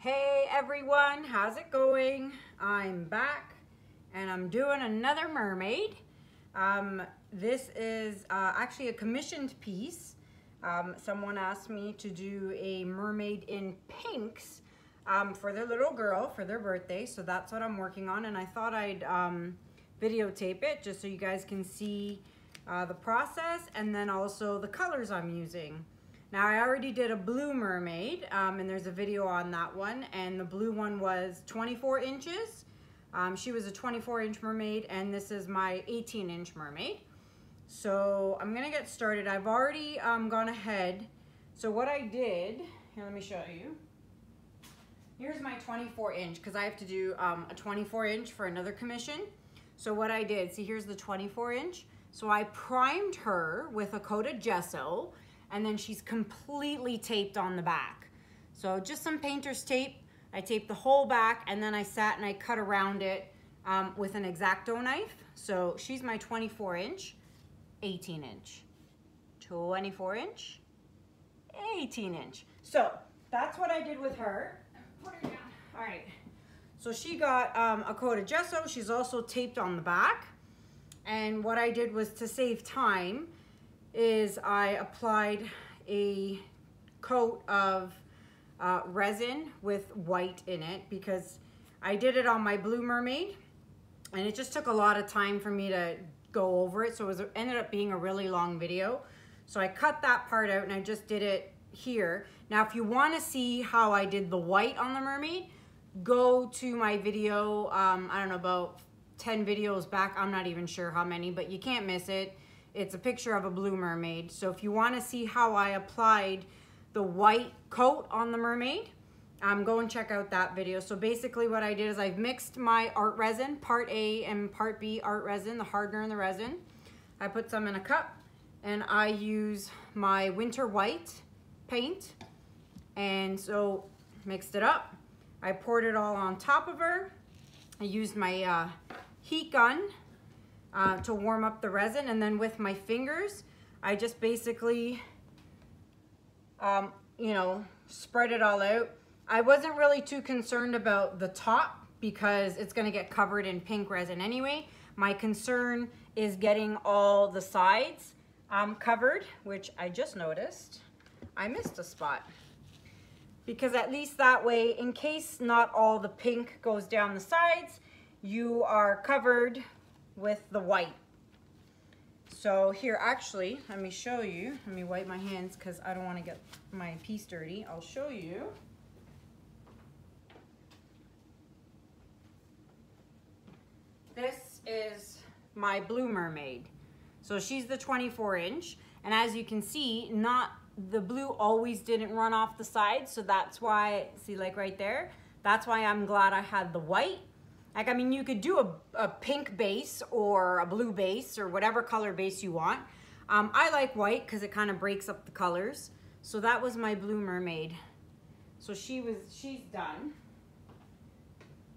Hey everyone, how's it going? I'm back and I'm doing another mermaid. This is actually a commissioned piece. Someone asked me to do a mermaid in pinks for their little girl for their birthday, so that's what I'm working on, and I thought I'd videotape it just so you guys can see the process and then also the colors I'm using. Now I already did a blue mermaid and there's a video on that one, and the blue one was 24 inches. She was a 24-inch mermaid and this is my 18-inch mermaid. So I'm gonna get started. I've already gone ahead. So what I did, here let me show you. Here's my 24-inch because I have to do a 24-inch for another commission. So what I did, see here's the 24-inch. So I primed her with a coat of gesso, and then she's completely taped on the back. So just some painter's tape. I taped the whole back, and then I sat and I cut around it with an X-Acto knife. So she's my 24-inch, 18-inch, 24-inch, 18-inch. So that's what I did with her. Put her down. All right. So she got a coat of gesso. She's also taped on the back. And what I did was, to save time, is I applied a coat of resin with white in it, because I did it on my blue mermaid and it just took a lot of time for me to go over it, so it ended up being a really long video. So I cut that part out and I just did it here. Now if you want to see how I did the white on the mermaid, go to my video, I don't know, about 10 videos back, I'm not even sure how many, but you can't miss it. It's a picture of a blue mermaid. So if you want to see how I applied the white coat on the mermaid, go and check out that video. So basically what I did is I've mixed my art resin, part A and part B art resin, the hardener and the resin. I put some in a cup and I use my winter white paint, and so mixed it up. I poured it all on top of her. I used my heat gun to warm up the resin, and then with my fingers I just basically you know, spread it all out. I wasn't really too concerned about the top because it's going to get covered in pink resin anyway. My concern is getting all the sides covered, which I just noticed I missed a spot, because at least that way, in case not all the pink goes down the sides, you are covered with the white. So here, actually, let me show you. Let me wipe my hands because I don't want to get my piece dirty. I'll show you. This is my blue mermaid. So she's the 24-inch, and as you can see, the blue always didn't run off the sides, so that's why, see, like right there, that's why I'm glad I had the white. Like, I mean, you could do a pink base or a blue base or whatever color base you want. I like white because it kind of breaks up the colors. So that was my blue mermaid. So she's done.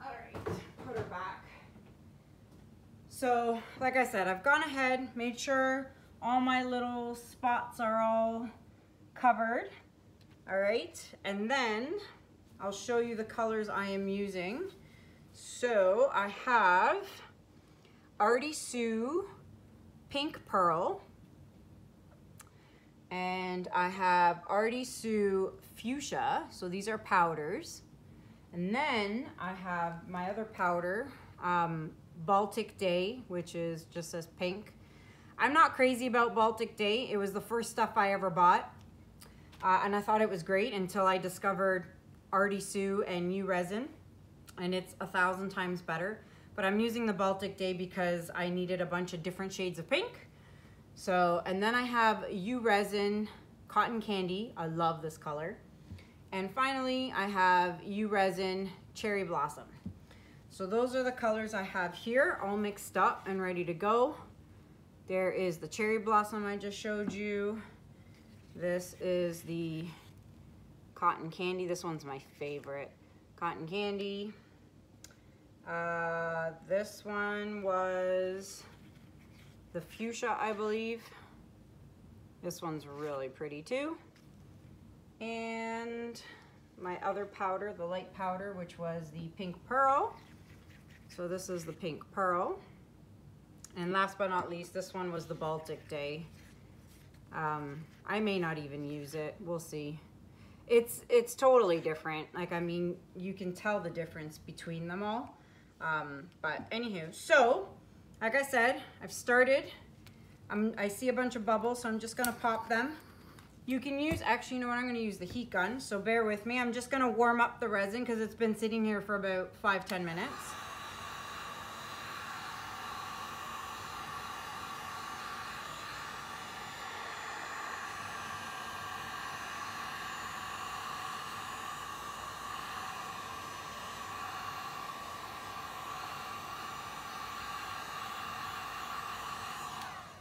All right, put her back. So, like I said, I've gone ahead, made sure all my little spots are all covered. All right, and then I'll show you the colors I am using. So I have Artie Sue Pink Pearl, and I have Artie Sue Fuchsia. So these are powders. And then I have my other powder, Baltic Day, which is just as pink. I'm not crazy about Baltic Day. It was the first stuff I ever bought, and I thought it was great until I discovered Artie Sue and U Resin, and it's 1,000 times better. But I'm using the Baltic Day because I needed a bunch of different shades of pink. So, and then I have U Resin Cotton Candy. I love this color. And finally, I have U Resin Cherry Blossom. So those are the colors I have here, all mixed up and ready to go. There is the Cherry Blossom I just showed you. This is the Cotton Candy. This one's my favorite. Cotton Candy. This one was the Fuchsia, I believe. This one's really pretty too. And my other powder, the light powder, which was the pink pearl. So this is the pink pearl. And last but not least, this one was the Baltic Day. I may not even use it. We'll see. It's totally different. Like, I mean, you can tell the difference between them all. But anywho, so like I said, I've started. I see a bunch of bubbles, so I'm just gonna pop them. You can use, actually, you know what, I'm gonna use the heat gun, so bear with me. I'm just gonna warm up the resin because it's been sitting here for about 5-10 minutes.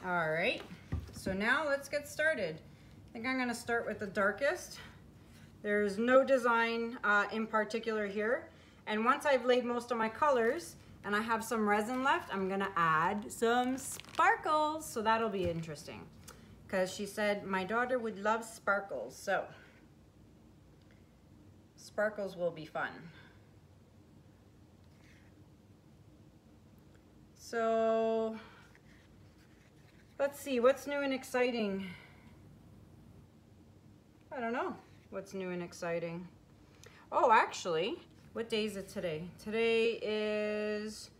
All right, so now let's get started. I think I'm gonna start with the darkest. There's no design in particular here. And once I've laid most of my colors and I have some resin left, I'm gonna add some sparkles. So that'll be interesting because she said my daughter would love sparkles. So sparkles will be fun. So let's see, what's new and exciting? I don't know what's new and exciting. Oh, actually, what day is it today? Today is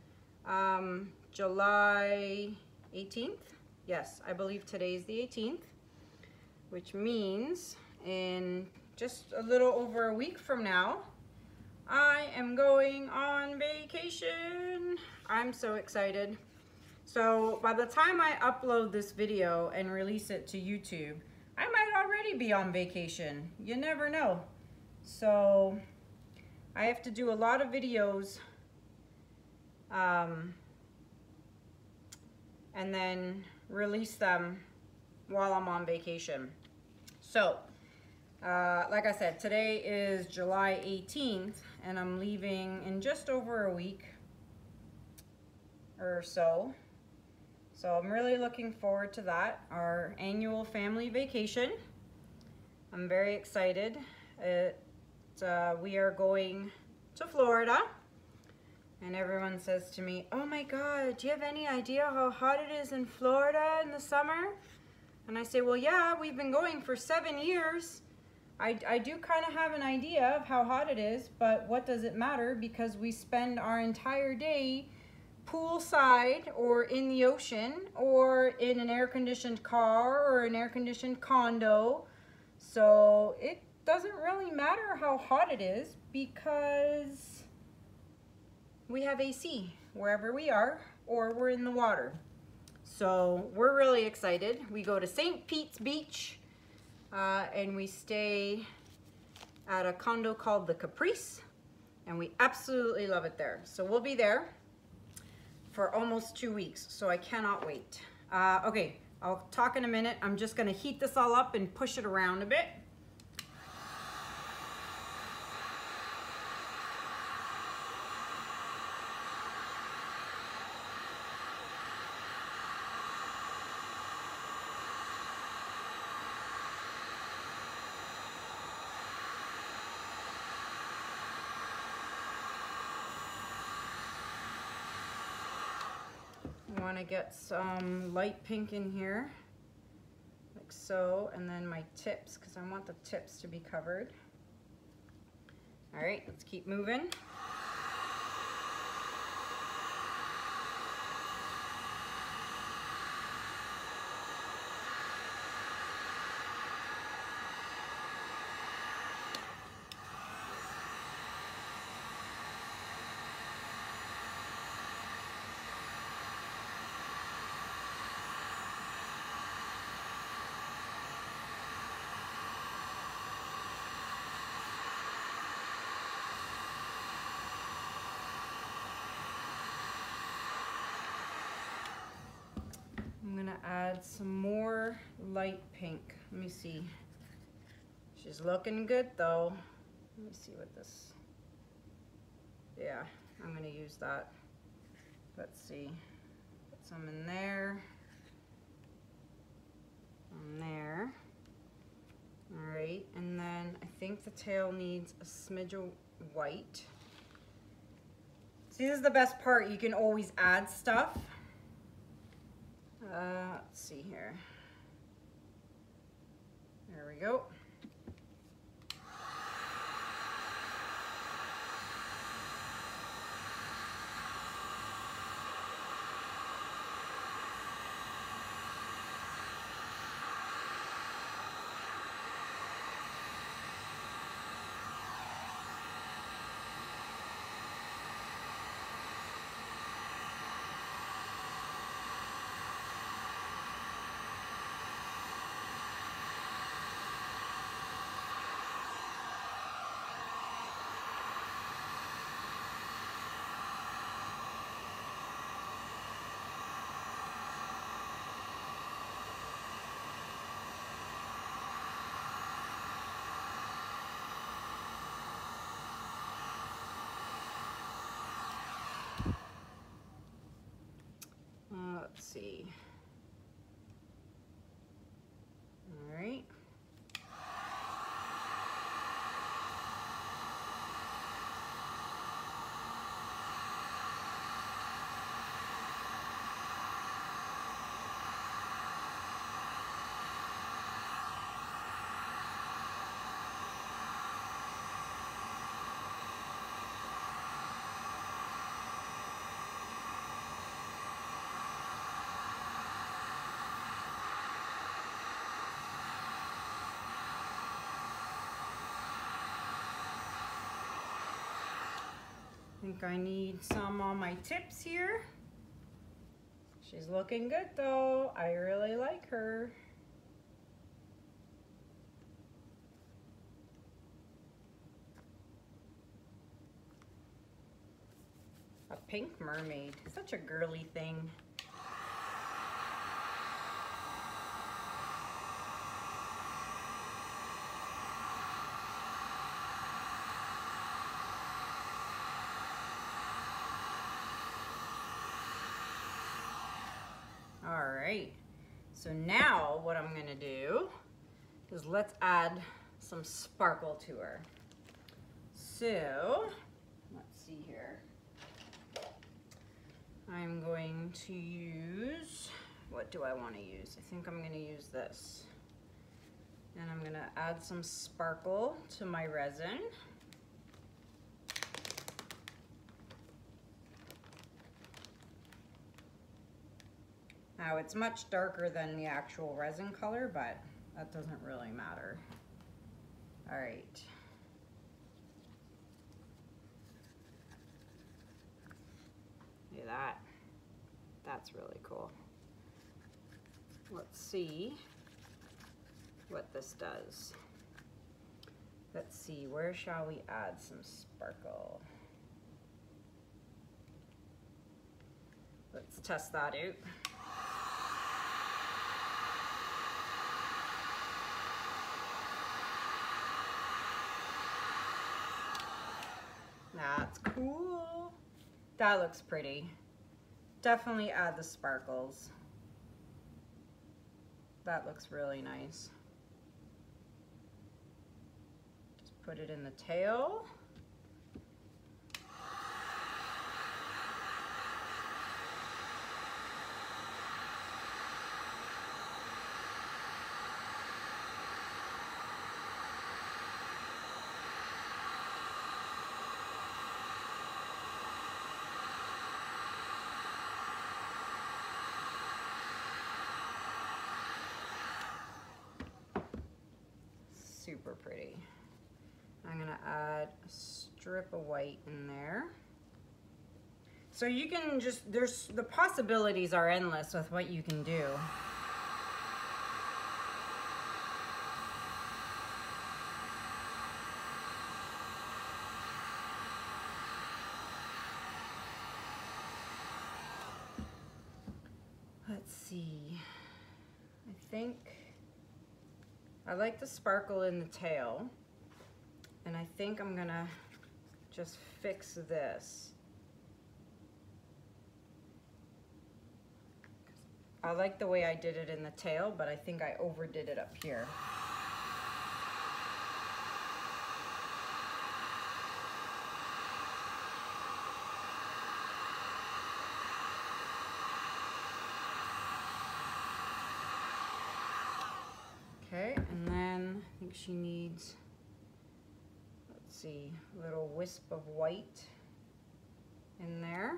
July 18th. Yes, I believe today is the 18th, which means in just a little over a week from now, I am going on vacation. I'm so excited. So by the time I upload this video and release it to YouTube, I might already be on vacation. You never know. So I have to do a lot of videos and then release them while I'm on vacation. So like I said, today is July 18th and I'm leaving in just over a week or so. So I'm really looking forward to that, our annual family vacation. I'm very excited. We are going to Florida, and everyone says to me, oh my God, do you have any idea how hot it is in Florida in the summer? And I say, well, yeah, we've been going for 7 years. I do kind of have an idea of how hot it is, but what does it matter? Because we spend our entire day poolside or in the ocean or in an air-conditioned car or an air-conditioned condo. So it doesn't really matter how hot it is because we have AC wherever we are or we're in the water. So we're really excited. We go to St. Pete's Beach and we stay at a condo called the Caprice, and we absolutely love it there. So we'll be there for almost 2 weeks, so I cannot wait. Okay, I'll talk in a minute. I'm just gonna heat this all up and push it around a bit. I want to get some light pink in here, like so, and then my tips, because I want the tips to be covered. All right, let's keep moving. I'm gonna add some more light pink. Let me see. She's looking good though. Let me see what this, yeah, I'm gonna use that. Let's see, put some in there, and there. All right, and then I think the tail needs a smidge of white. See, this is the best part. You can always add stuff. Let's see here. There we go. Let's see. All right. I think I need some on my tips here. She's looking good though. I really like her. A pink mermaid, such a girly thing. All right, so now what I'm gonna do is let's add some sparkle to her. So, let's see here. I'm going to use, what do I wanna use? I think I'm gonna use this. And I'm gonna add some sparkle to my resin. Now it's much darker than the actual resin color, but that doesn't really matter. All right. Look at that. That's really cool. Let's see what this does. Let's see, where shall we add some sparkle? Let's test that out. That's cool. That looks pretty. Definitely add the sparkles. That looks really nice. Just put it in the tail. Super pretty. I'm gonna add a strip of white in there. So you can just, the possibilities are endless with what you can do. Let's see, I think I like the sparkle in the tail, and I think I'm gonna just fix this. I like the way I did it in the tail, but I think I overdid it up here. think she needs, let's see, a little wisp of white in there.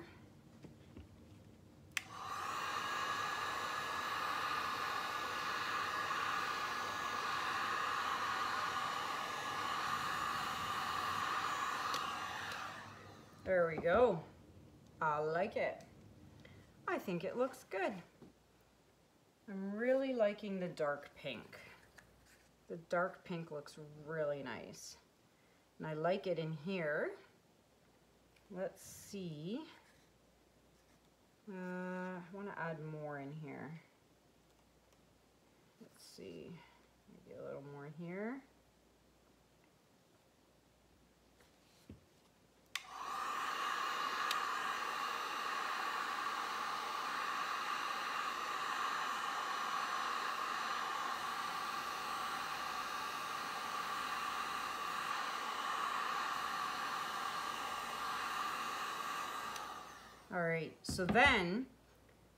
There we go. I like it. I think it looks good. I'm really liking the dark pink. The dark pink looks really nice. And I like it in here. Let's see. I want to add more in here. Let's see. Maybe a little more in here. All right, so then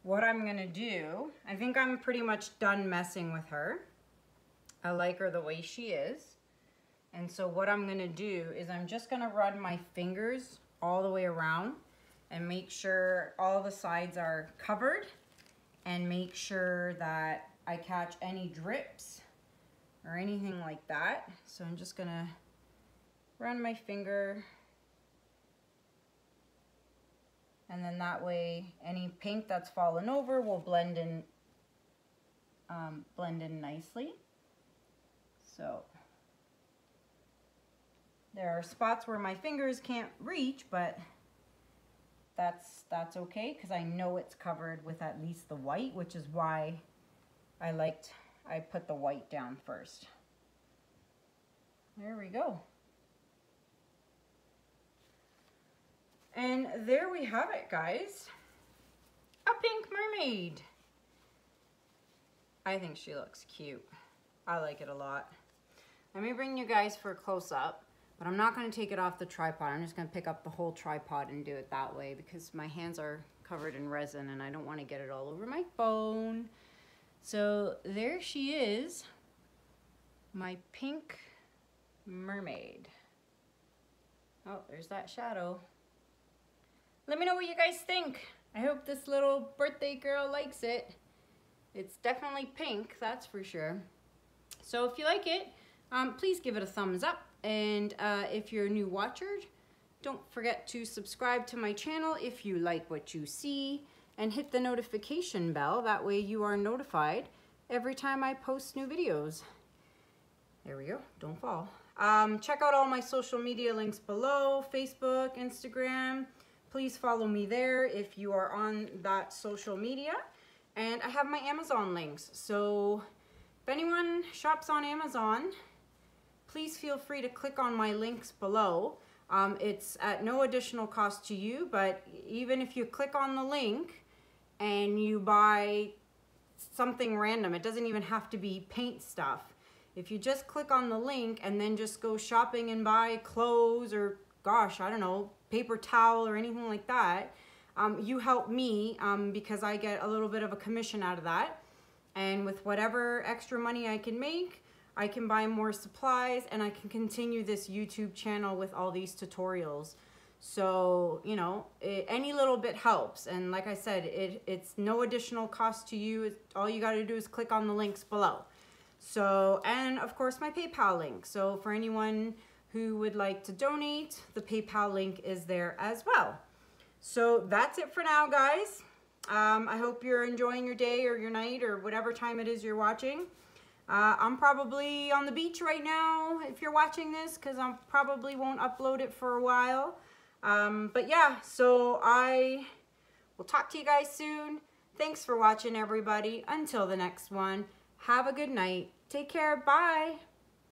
what I'm gonna do, I think I'm pretty much done messing with her. I like her the way she is. And so what I'm gonna do is I'm just gonna run my fingers all the way around and make sure all the sides are covered and make sure that I catch any drips or anything like that. So I'm just gonna run my finger, and then that way any pink that's fallen over will blend in nicely. So there are spots where my fingers can't reach, but that's okay because I know it's covered with at least the white, which is why I put the white down first. There we go. And there we have it, guys. A pink mermaid. I think she looks cute. I like it a lot. Let me bring you guys for a close-up, but I'm not going to take it off the tripod. I'm just going to pick up the whole tripod and do it that way because my hands are covered in resin and I don't want to get it all over my phone. So there she is, my pink mermaid. Oh, there's that shadow. Let me know what you guys think. I hope this little birthday girl likes it. It's definitely pink, that's for sure. So if you like it, please give it a thumbs up. And if you're a new watcher, don't forget to subscribe to my channel if you like what you see. And hit the notification bell. That way you are notified every time I post new videos. There we go, don't fall. Check out all my social media links below, Facebook, Instagram. Please follow me there if you are on that social media. And I have my Amazon links. So if anyone shops on Amazon, please feel free to click on my links below. It's at no additional cost to you, but even if you click on the link and you buy something random, it doesn't even have to be paint stuff. If you just click on the link and then just go shopping and buy clothes or, gosh, I don't know, paper towel or anything like that, you help me because I get a little bit of a commission out of that. And with whatever extra money I can make, I can buy more supplies and I can continue this YouTube channel with all these tutorials. So, you know, any little bit helps. And like I said, it's no additional cost to you. All you got to do is click on the links below. So, and of course my PayPal link. So for anyone who would like to donate, the PayPal link is there as well. So that's it for now, guys. I hope you're enjoying your day or your night or whatever time it is you're watching. I'm probably on the beach right now if you're watching this because I probably won't upload it for a while. But yeah, so I will talk to you guys soon. Thanks for watching, everybody. Until the next one, have a good night. Take care. Bye.